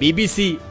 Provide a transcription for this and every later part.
BBC,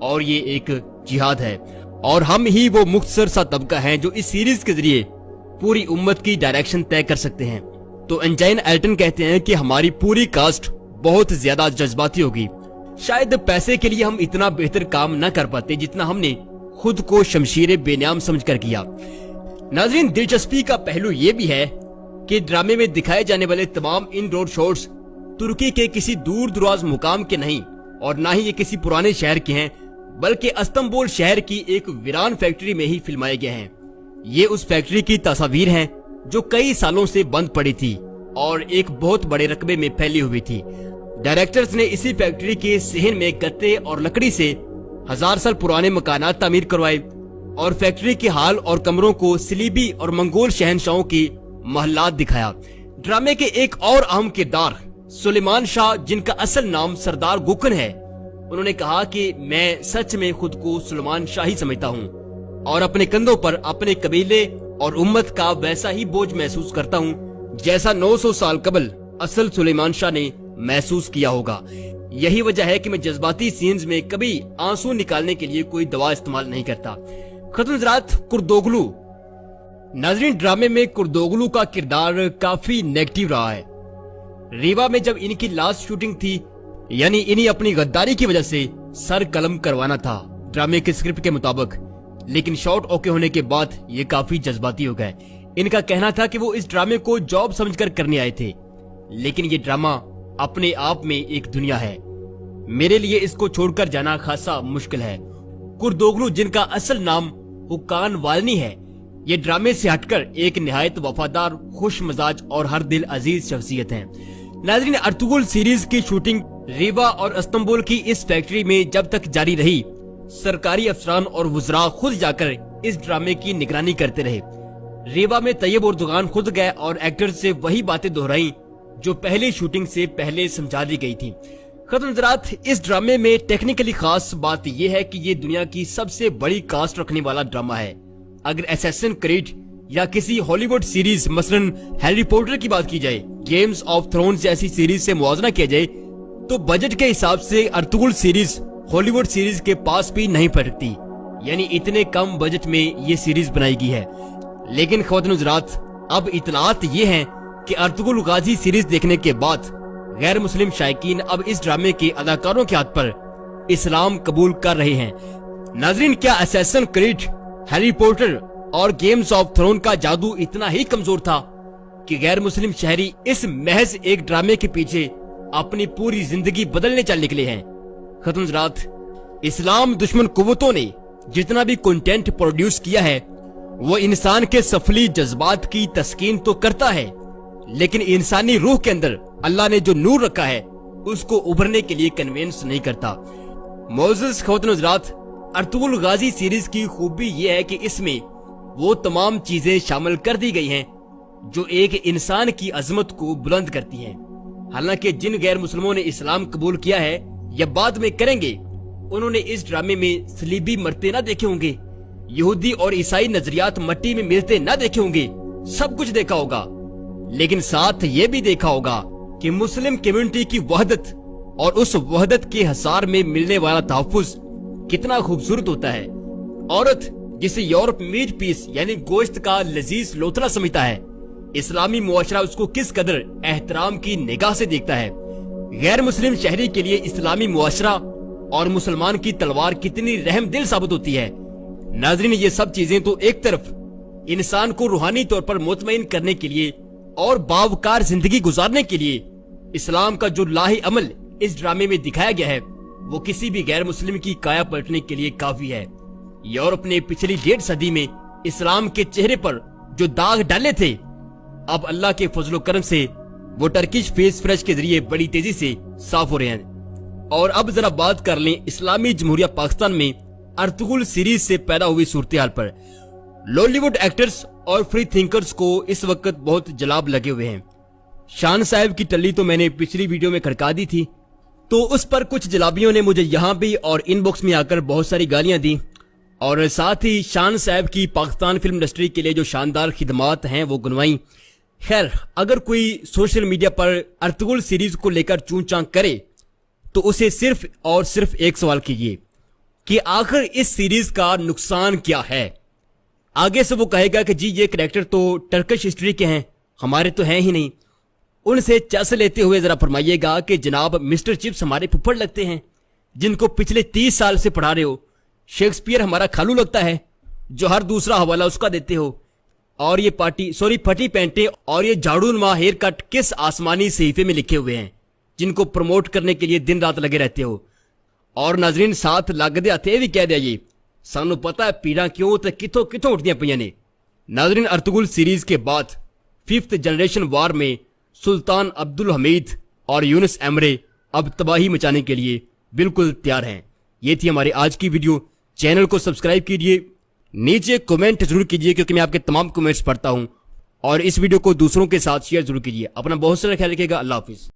اور یہ ایک جہاد ہے اور ہم ہی وہ مختصر سا طبقہ ہیں جو اس سیریز کے ذریعے پوری امت کی ڈائریکشن طے کر سکتے ہیں۔ تو انجائن ایلٹن کہتے ہیں کہ ہماری پوری کاسٹ بہت زیادہ جذباتی ہوگی، شاید پیسے کے لیے ہم اتنا بہتر کام نہ کر پاتے جتنا ہم نے خود کو شمشیر بے نام سمجھ کر کیا۔ ناظرین، دلچسپی کا پہلو یہ بھی ہے کہ ڈرامے میں دکھائے جانے والے تمام انڈور شاٹس ترکی کے کسی دور دراز مقام کے نہیں اور نہ ہی یہ کسی پرانے شہر کے ہیں، بلکہ استنبول شہر کی ایک ویران فیکٹری میں ہی فلمائے گئے ہیں۔ یہ اس فیکٹری کی تصاویر ہیں جو کئی سالوں سے بند پڑی تھی اور ایک بہت بڑے رقبے میں پھیلی ہوئی تھی۔ ڈائریکٹرز نے اسی فیکٹری کے صحن میں گتے اور لکڑی سے 1000 سال پرانے مکانات تعمیر کروائے اور فیکٹری کے حال اور کمروں کو صلیبی اور منگول شہنشاہوں کی محلات دکھایا۔ ڈرامے کے ایک اور اہم کردار سلیمان شاہ، جن کا اصل نام سردار گوکن ہے، انہوں نے کہا کہ میں سچ میں خود کو سلیمان شاہ ہی سمجھتا ہوں اور اپنے کندھوں پر اپنے قبیلے اور امت کا ویسا ہی بوجھ محسوس کرتا ہوں جیسا 900 سال قبل اصل سلیمان شاہ نے محسوس کیا ہوگا۔ یہی وجہ ہے کہ میں جذباتی سینز میں کبھی آنسو نکالنے کے لیے کوئی دوا استعمال نہیں کرتا۔ ختم نظرات، کردوغلو۔ ناظرین، ڈرامے میں کردوغلو کا کردار کافی نیگیٹو رہا ہے۔ ریوا میں جب ان کی لاسٹ شوٹنگ تھی، یعنی انہیں اپنی غداری کی وجہ سے سر قلم کروانا تھا ڈرامے کے اسکرپٹ کے مطابق، لیکن شاٹ اوکے ہونے کے بعد یہ کافی جذباتی ہو گئے۔ ان کا کہنا تھا کہ وہ اس ڈرامے کو جاب سمجھ کر کرنے آئے تھے، لیکن یہ ڈرامہ اپنے آپ میں ایک دنیا ہے، میرے لیے اس کو چھوڑ کر جانا خاصا مشکل ہے۔ کردوغلو، جن کا اصل نام حکان والنی ہے، یہ ڈرامے سے ہٹ کر ایک نہایت وفادار، خوش مزاج اور ہر دل عزیز شخصیت ہیں۔ ناظرین، ارطغرل سیریز کی شوٹنگ ریوا اور استنبول کی اس فیکٹری میں جب تک جاری رہی، سرکاری افسران اور وزراء خود جا کر اس ڈرامے کی نگرانی کرتے رہے۔ ریوا میں طیب اردگان خود گئے اور ایکٹر سے وہی باتیں دہرائیں جو پہلی شوٹنگ سے پہلے سمجھا دی گئی تھی۔ ختم نظرات، اس ڈرامے میں ٹیکنیکلی خاص بات یہ ہے کہ یہ دنیا کی سب سے بڑی کاسٹ رکھنے والا ڈرامہ ہے۔ اگر اسیسن کریڈ یا کسی ہالی ووڈ سیریز مثلاً ہیری پوٹر کی بات کی جائے، گیمز آف تھرونز جیسی سیریز سے موازنہ کیا جائے، تو بجٹ کے حساب سے ارطغرل سیریز ہالی ووڈ سیریز کے پاس بھی نہیں پھٹکتی، یعنی اتنے کم بجٹ میں یہ سیریز بنائی گئی ہے۔ لیکن خواتین حضرات، اب اطلاعات یہ ہیں کہ ارطغرل غازی سیریز دیکھنے کے بعد غیر مسلم شائقین اب اس ڈرامے کے اداکاروں کے ہاتھ پر اسلام قبول کر رہے ہیں۔ ناظرین، کیا اسیسن کریڈ، ہیری پوٹر اور گیمز آف تھرون کا جادو اتنا ہی کمزور تھا کہ غیر مسلم شہری اس محض ایک ڈرامے کے پیچھے اپنی پوری زندگی بدلنے چل نکلے ہیں؟ ختم حضرات، اسلام دشمن قوتوں نے جتنا بھی کنٹینٹ پروڈیوس کیا ہے وہ انسان کے سفلی جذبات کی تسکین تو کرتا ہے، لیکن انسانی روح کے اندر اللہ نے جو نور رکھا ہے اس کو ابھرنے کے لیے کنوینس نہیں کرتا۔ معزز خواتین حضرات، ارطغرل غازی سیریز کی خوبی یہ ہے کہ اس میں وہ تمام چیزیں شامل کر دی گئی ہیں جو ایک انسان کی عظمت کو بلند کرتی ہیں۔ حالانکہ جن غیر مسلموں نے اسلام قبول کیا ہے یا بعد میں کریں گے، انہوں نے اس ڈرامے میں صلیبی مرتے نہ دیکھے ہوں گے، یہودی اور عیسائی نظریات مٹی میں ملتے نہ دیکھے ہوں گے، سب کچھ دیکھا ہوگا، لیکن ساتھ یہ بھی دیکھا ہوگا کہ مسلم کمیونٹی کی وحدت اور اس وحدت کے حصار میں ملنے والا تحفظ کتنا خوبصورت ہوتا ہے۔ عورت جسے یورپ میٹ پیس یعنی گوشت کا لذیذ لوتھڑا سمجھتا ہے، اسلامی معاشرہ اس کو کس قدر احترام کی نگاہ سے دیکھتا ہے۔ غیر مسلم شہری کے لیے اسلامی معاشرہ اور مسلمان کی تلوار کتنی رحم دل ثابت ہوتی ہے۔ ناظرین، یہ سب چیزیں تو ایک طرف انسان کو روحانی طور پر مطمئن کرنے کے لیے اور باوقار زندگی گزارنے کے لیے اسلام کا جو لاہی عمل اس ڈرامے میں دکھایا گیا ہے وہ کسی بھی غیر مسلم کی کایا پلٹنے کے لیے کافی ہے۔ یورپ نے پچھلی 1.5 صدی میں اسلام کے چہرے پر جو داغ ڈالے تھے، اب اللہ کے فضل و کرم سے وہ ٹرکش فیس فریش کے ذریعے بڑی تیزی سے صاف ہو رہے ہیں۔ اور اب ذرا بات کر لیں اسلامی جمہوریہ پاکستان میں ارطغرل سیریز سے پیدا ہوئی صورتحال پر۔ لالی ووڈ ایکٹرز اور فری تھنکرز کو اس وقت بہت جلاب لگے ہوئے ہیں۔ شان صاحب کی ٹلی تو میں نے پچھلی ویڈیو میں کھڑکا دی تھی، تو اس پر کچھ جلابیوں نے مجھے یہاں بھی اور ان باکس میں آ کر بہت ساری گالیاں دی، اور ساتھ ہی شان صاحب کی پاکستان فلم انڈسٹری کے لیے جو شاندار خدمات ہیں وہ گنوائیں۔ خیر، اگر کوئی سوشل میڈیا پر ارطغرل سیریز کو لے کر چون چاں کرے تو اسے صرف اور صرف ایک سوال کیجیے، کہ آخر اس سیریز کا نقصان کیا ہے۔ آگے سے وہ کہے گا کہ جی یہ کریکٹر تو ٹرکش ہسٹری کے ہیں، ہمارے تو ہیں ہی نہیں۔ ان سے چس لیتے ہوئے ذرا فرمائیے گا کہ جناب مسٹر چپس ہمارے پھپھڑ لگتے ہیں جن کو پچھلے 30 سال سے پڑھا رہے ہو، شیکسپیئر ہمارا کھالو لگتا ہے جو ہر دوسرا حوالہ اس کا دیتے ہو، اور یہ پھٹی پینٹیں اور یہ جھاڑو نما ہیئر کٹ کس آسمانی صحیفے میں لکھے ہوئے ہیں جن کو پروموٹ کرنے کے لیے دن رات لگے رہتے ہو۔ اور ناظرین ساتھ لگتے ہاتھے بھی کہہ دیا جی سانو پتا ہے پیڑاں کیوں تے کتوں کتوں اٹھدیاں پیاں نے۔ ناظرین ارطغرل سیریز کے بعد 5th جنریشن وار میں سلطان عبد الحمید اور یونس ایمرے اب تباہی مچانے کے لیے بالکل تیار ہیں۔ یہ تھی ہماری آج کی ویڈیو، چینل کو سبسکرائب کیجئے، نیچے کومنٹ ضرور کیجئے کیونکہ میں آپ کے تمام کومنٹس پڑھتا ہوں، اور اس ویڈیو کو دوسروں کے ساتھ شیئر ضرور کیجئے۔ اپنا بہت سارا خیال رکھیے گا، اللہ حافظ۔